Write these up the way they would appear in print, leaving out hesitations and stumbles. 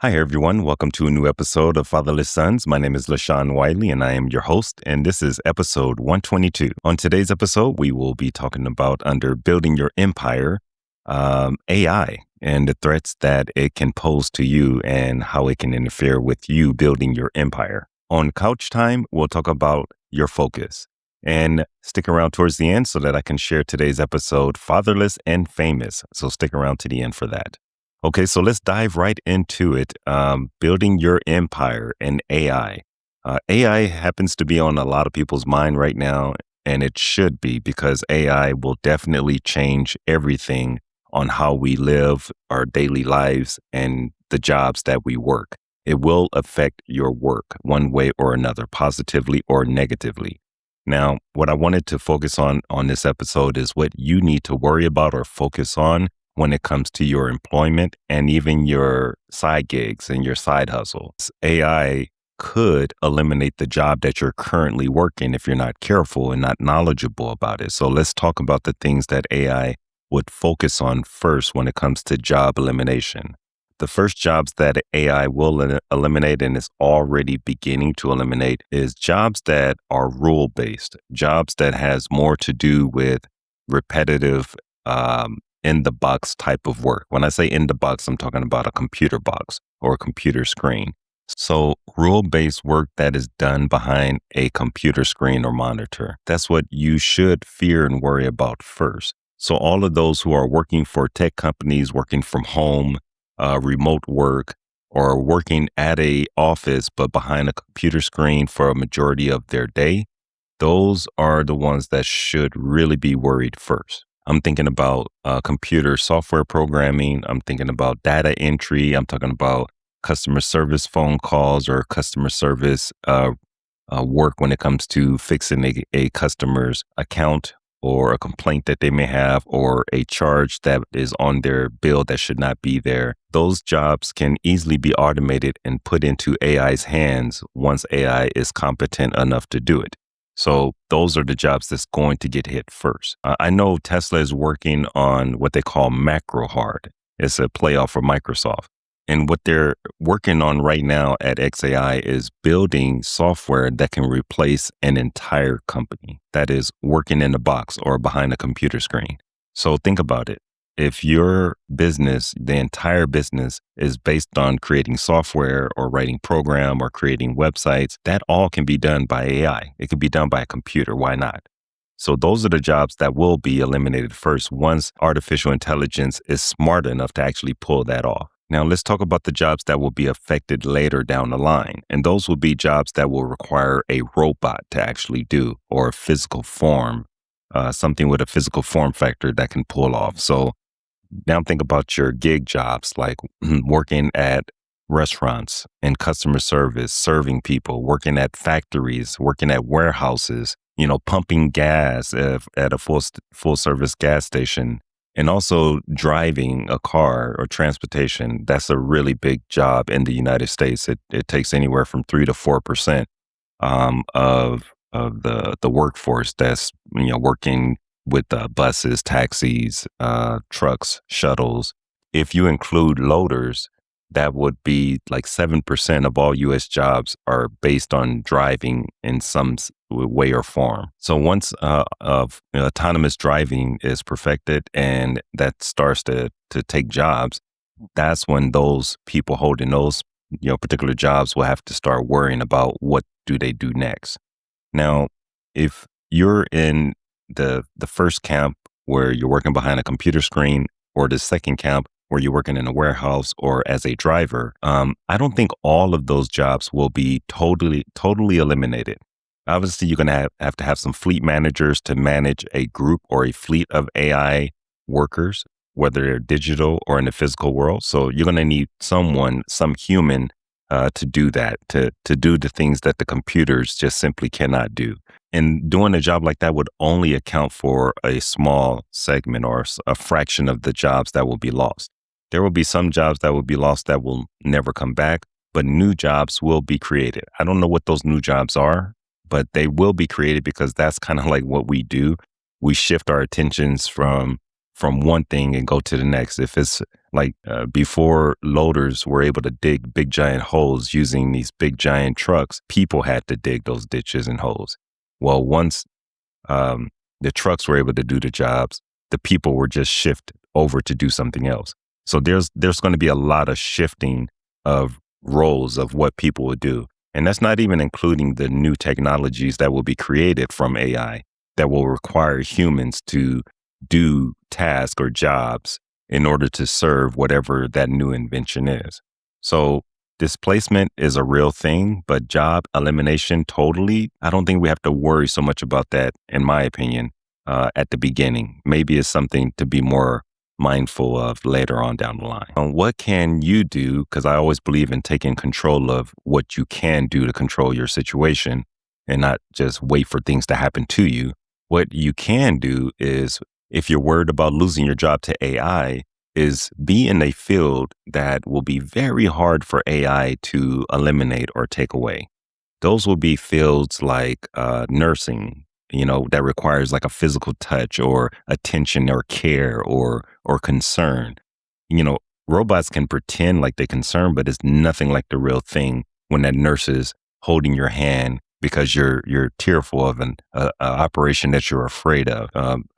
Hi, everyone. Welcome to a new episode of Fatherless Sons. My name is LaShawn Wiley, and I am your host, and this is episode 122. On today's episode, we will be talking about under building your empire, AI, and the threats that it can pose to you and how it can interfere with you building your empire. On Couch Time, we'll talk about your focus. And stick around towards the end so that I can share today's episode, Fatherless and Famous. So stick around to the end for that. Okay, so let's dive right into it. Building your empire and AI. AI happens to be on a lot of people's mind right now, and it should be because AI will definitely change everything on how we live our daily lives and the jobs that we work. It will affect your work one way or another, positively or negatively. Now, what I wanted to focus on this episode is what you need to worry about or focus on when it comes to your employment and even your side gigs and your side hustles. AI could eliminate the job that you're currently working if you're not careful and not knowledgeable about it. So let's talk about the things that AI would focus on first when it comes to job elimination. The first jobs that AI will eliminate and is already beginning to eliminate is jobs that are rule-based, jobs that has more to do with repetitive in the box type of work. When I say in the box, I'm talking about a computer box or a computer screen. So rule-based work that is done behind a computer screen or monitor, that's what you should fear and worry about first. So all of those who are working for tech companies, working from home, remote work, or working at a office but behind a computer screen for a majority of their day, those are the ones that should really be worried first. I'm thinking about computer software programming. I'm thinking about data entry. I'm talking about customer service phone calls or customer service work when it comes to fixing a customer's account or a complaint that they may have or a charge that is on their bill that should not be there. Those jobs can easily be automated and put into AI's hands once AI is competent enough to do it. So those are the jobs that's going to get hit first. I know Tesla is working on what they call macro hard. It's a play off of Microsoft. And what they're working on right now at XAI is building software that can replace an entire company that is working in a box or behind a computer screen. So think about it. If your business, the entire business is based on creating software or writing program or creating websites, that all can be done by AI. It can be done by a computer. Why not? So those are the jobs that will be eliminated first once artificial intelligence is smart enough to actually pull that off. Now let's talk about the jobs that will be affected later down the line. And those will be jobs that will require a robot to actually do or a physical form, something with a physical form factor that can pull off. So now think about your gig jobs, like working at restaurants and customer service, serving people, working at factories, working at warehouses, pumping gas at a full service gas station, and also driving a car or transportation. That's a really big job in the United States. It takes anywhere from 3 to 4% of the workforce that's working with buses, taxis, trucks, shuttles. If you include loaders, that would be like 7% of all U.S. jobs are based on driving in some way or form. So once autonomous driving is perfected and that starts to take jobs, that's when those people holding those particular jobs will have to start worrying about what do they do next. Now, if you're in the first camp where you're working behind a computer screen, or the second camp where you're working in a warehouse or as a driver, I don't think all of those jobs will be totally eliminated. Obviously, you're going to have to have some fleet managers to manage a group or a fleet of AI workers, whether they're digital or in the physical world. So you're going to need some human to do that, to do the things that the computers just simply cannot do. And doing a job like that would only account for a small segment or a fraction of the jobs that will be lost. There will be some jobs that will be lost that will never come back, but new jobs will be created. I don't know what those new jobs are, but they will be created because that's kind of like what we do. We shift our attentions from from one thing and go to the next. If it's like before loaders were able to dig big giant holes using these big giant trucks, people had to dig those ditches and holes. Well, once um, the trucks were able to do the jobs, the people were just shifted over to do something else. So there's going to be a lot of shifting of roles of what people would do. And that's not even including the new technologies that will be created from AI that will require humans to do tasks or jobs in order to serve whatever that new invention is. So displacement is a real thing, but job elimination totally, I don't think we have to worry so much about that, in my opinion, at the beginning. Maybe it's something to be more mindful of later on down the line. What can you do? Because I always believe in taking control of what you can do to control your situation and not just wait for things to happen to you. What you can do is, if you're worried about losing your job to AI, is be in a field that will be very hard for AI to eliminate or take away. Those will be fields like nursing, that requires like a physical touch or attention or care or concern. You know, robots can pretend like they concern, but it's nothing like the real thing when that nurse is holding your hand because you're tearful of an operation that you're afraid of.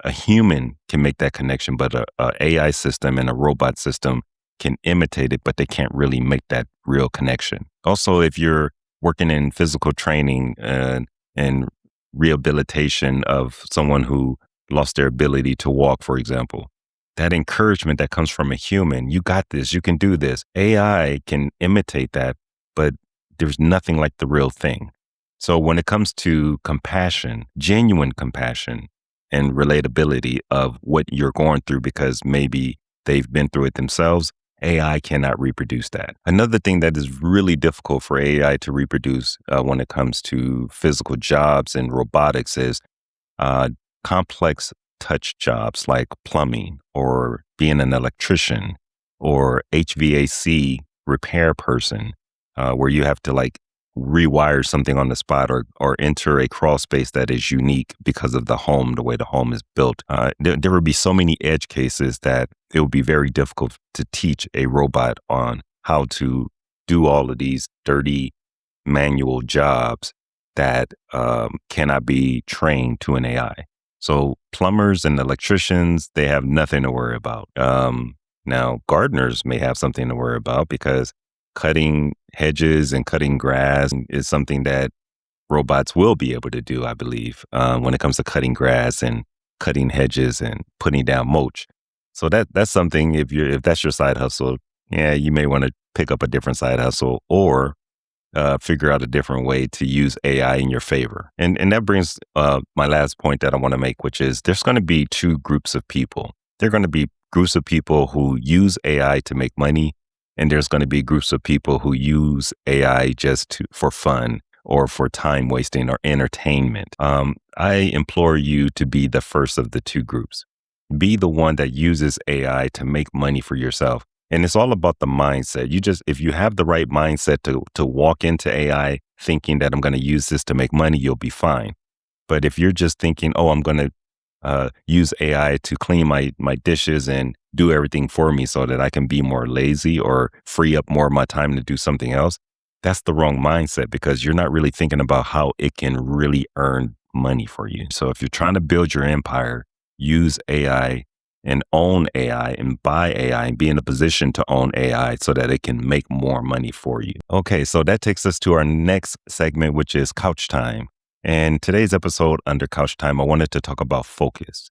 A human can make that connection, but a AI system and a robot system can imitate it, but they can't really make that real connection. Also, if you're working in physical training and rehabilitation of someone who lost their ability to walk, for example, that encouragement that comes from a human, you got this, you can do this. AI can imitate that, but there's nothing like the real thing. So when it comes to compassion, genuine compassion and relatability of what you're going through because maybe they've been through it themselves, AI cannot reproduce that. Another thing that is really difficult for AI to reproduce when it comes to physical jobs and robotics is complex touch jobs like plumbing or being an electrician or HVAC repair person, where you have to like rewire something on the spot or enter a crawl space that is unique because of the way the home is built. There would be so many edge cases that it would be very difficult to teach a robot on how to do all of these dirty manual jobs that cannot be trained to an AI. So plumbers and electricians, they have nothing to worry about. Now, gardeners may have something to worry about because cutting hedges and cutting grass is something that robots will be able to do, I believe, when it comes to cutting grass and cutting hedges and putting down mulch. So that's something, if that's your side hustle, yeah, you may want to pick up a different side hustle or figure out a different way to use AI in your favor. And that brings my last point that I want to make, which is there's going to be two groups of people. There are going to be groups of people who use AI to make money, and there's going to be groups of people who use AI just for fun or for time wasting or entertainment. I implore you to be the first of the two groups. Be the one that uses AI to make money for yourself. And it's all about the mindset. If you have the right mindset to walk into AI thinking that I'm going to use this to make money, you'll be fine. But if you're just thinking, oh, I'm going to use AI to clean my dishes and do everything for me so that I can be more lazy or free up more of my time to do something else, that's the wrong mindset because you're not really thinking about how it can really earn money for you. So if you're trying to build your empire, use AI and own AI and buy AI and be in a position to own AI so that it can make more money for you. Okay, so that takes us to our next segment, which is couch time. And today's episode under couch time, I wanted to talk about focus.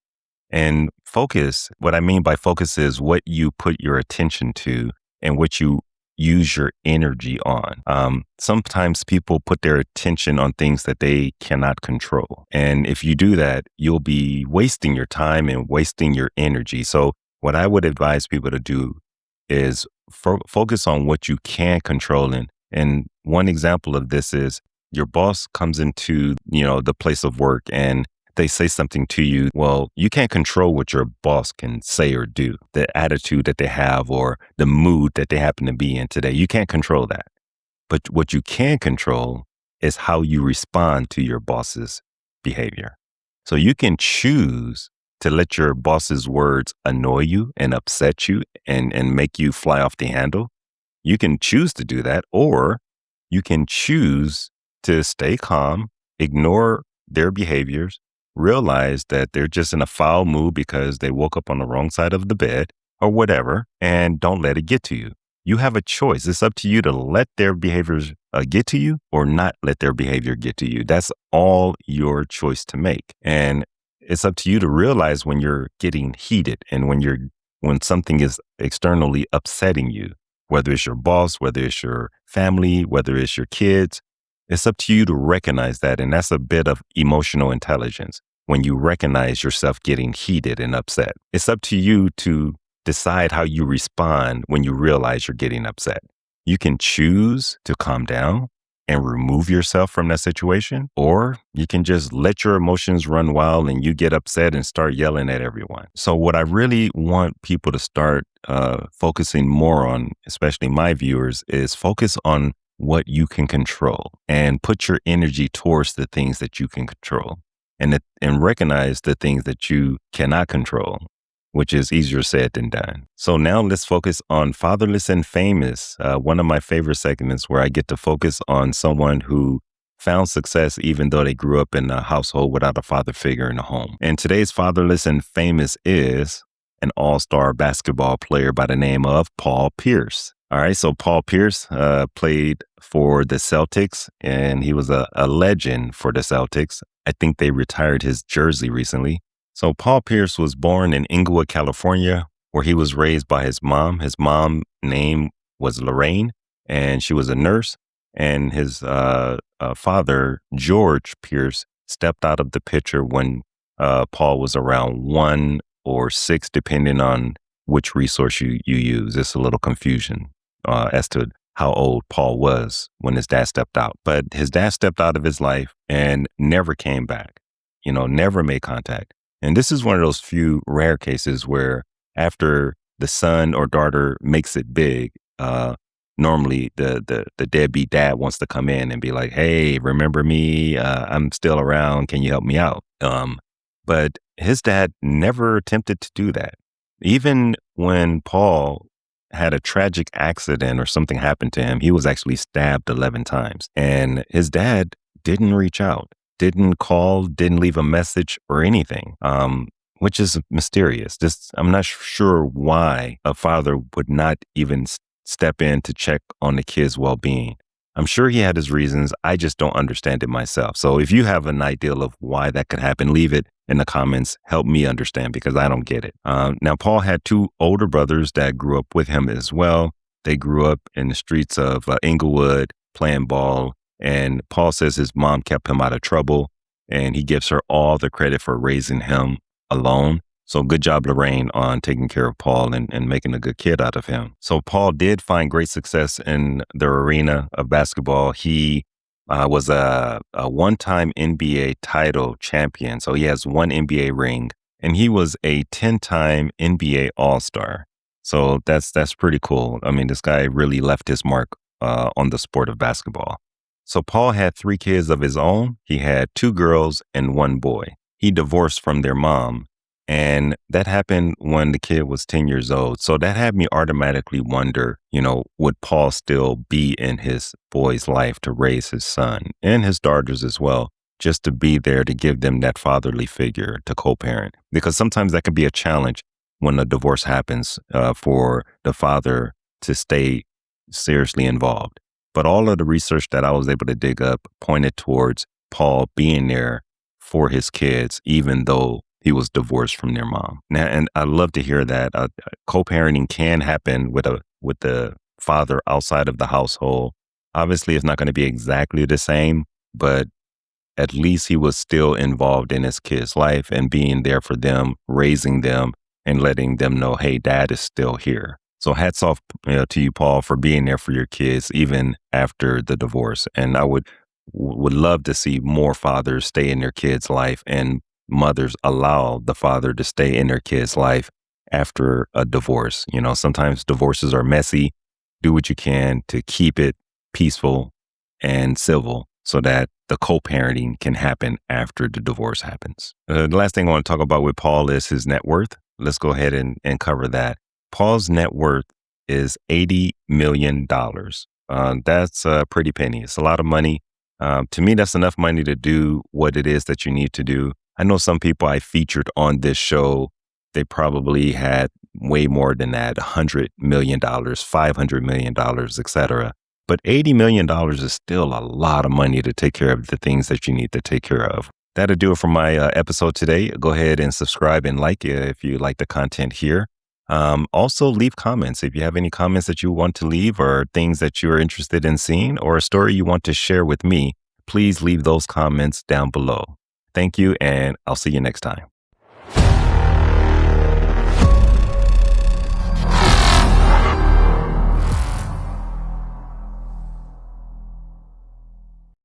And focus, what I mean by focus is what you put your attention to and what you use your energy on. Sometimes people put their attention on things that they cannot control. And if you do that, you'll be wasting your time and wasting your energy. So what I would advise people to do is focus on what you can control. And one example of this is your boss comes into, the place of work and they say something to you. Well, you can't control what your boss can say or do, the attitude that they have or the mood that they happen to be in today. You can't control that. But what you can control is how you respond to your boss's behavior. So you can choose to let your boss's words annoy you and upset you and make you fly off the handle. You can choose to do that, or you can choose to stay calm, ignore their behaviors, realize that they're just in a foul mood because they woke up on the wrong side of the bed or whatever, and don't let it get to you. You have a choice. It's up to you to let their behaviors get to you or not let their behavior get to you. That's all your choice to make. And it's up to you to realize when you're getting heated and when something is externally upsetting you, whether it's your boss, whether it's your family, whether it's your kids. It's up to you to recognize that. And that's a bit of emotional intelligence when you recognize yourself getting heated and upset. It's up to you to decide how you respond when you realize you're getting upset. You can choose to calm down and remove yourself from that situation, or you can just let your emotions run wild and you get upset and start yelling at everyone. So what I really want people to start focusing more on, especially my viewers, is focus on what you can control and put your energy towards the things that you can control and recognize the things that you cannot control, which is easier said than done. So now let's focus on Fatherless and Famous, one of my favorite segments where I get to focus on someone who found success even though they grew up in a household without a father figure in the home. And today's Fatherless and Famous is an all-star basketball player by the name of Paul Pierce. All right, so Paul Pierce played for the Celtics, and he was a legend for the Celtics. I think they retired his jersey recently. So Paul Pierce was born in Inglewood, California, where he was raised by his mom. His mom's name was Lorraine, and she was a nurse. And his father, George Pierce, stepped out of the picture when Paul was around 1 or 6, depending on which resource you use. It's a little confusion as to how old Paul was when his dad stepped out. But his dad stepped out of his life and never came back, never made contact. And this is one of those few rare cases where after the son or daughter makes it big, normally the deadbeat dad wants to come in and be like, hey, remember me? I'm still around. Can you help me out? But his dad never attempted to do that. Even when Paul had a tragic accident or something happened to him, he was actually stabbed 11 times. And his dad didn't reach out, didn't call, didn't leave a message or anything, which is mysterious. I'm not sure why a father would not even step in to check on the kid's well-being. I'm sure he had his reasons. I just don't understand it myself. So if you have an idea of why that could happen, leave it in the comments. Help me understand because I don't get it. Now, Paul had 2 older brothers that grew up with him as well. They grew up in the streets of Inglewood playing ball. And Paul says his mom kept him out of trouble, and he gives her all the credit for raising him alone. So good job, Lorraine, on taking care of Paul and making a good kid out of him. So Paul did find great success in the arena of basketball. He was a one-time NBA title champion. So he has 1 NBA ring, and he was a 10-time NBA All-Star. So that's pretty cool. I mean, this guy really left his mark on the sport of basketball. So Paul had 3 kids of his own. He had 2 girls and 1 boy. He divorced from their mom. And that happened when the kid was 10 years old. So that had me automatically wonder, would Paul still be in his boy's life to raise his son and his daughters as well, just to be there to give them that fatherly figure to co-parent? Because sometimes that can be a challenge when a divorce happens for the father to stay seriously involved. But all of the research that I was able to dig up pointed towards Paul being there for his kids, even though he was divorced from their mom. Now, and I love to hear that co-parenting can happen with the father outside of the household. Obviously, it's not going to be exactly the same, but at least he was still involved in his kid's life and being there for them, raising them, and letting them know, hey, dad is still here. So hats off to you, Paul, for being there for your kids even after the divorce. And I would love to see more fathers stay in their kids' life and mothers allow the father to stay in their kid's life after a divorce. Sometimes divorces are messy. Do what you can to keep it peaceful and civil so that the co-parenting can happen after the divorce happens. The last thing I want to talk about with Paul is his net worth. Let's go ahead and cover that. Paul's net worth is $80 million. That's a pretty penny. It's a lot of money. To me, that's enough money to do what it is that you need to do. I know some people I featured on this show, they probably had way more than that, $100 million, $500 million, etc. But $80 million is still a lot of money to take care of the things that you need to take care of. That'll do it for my episode today. Go ahead and subscribe and like it if you like the content here. Also, leave comments. If you have any comments that you want to leave or things that you're interested in seeing or a story you want to share with me, please leave those comments down below. Thank you, and I'll see you next time.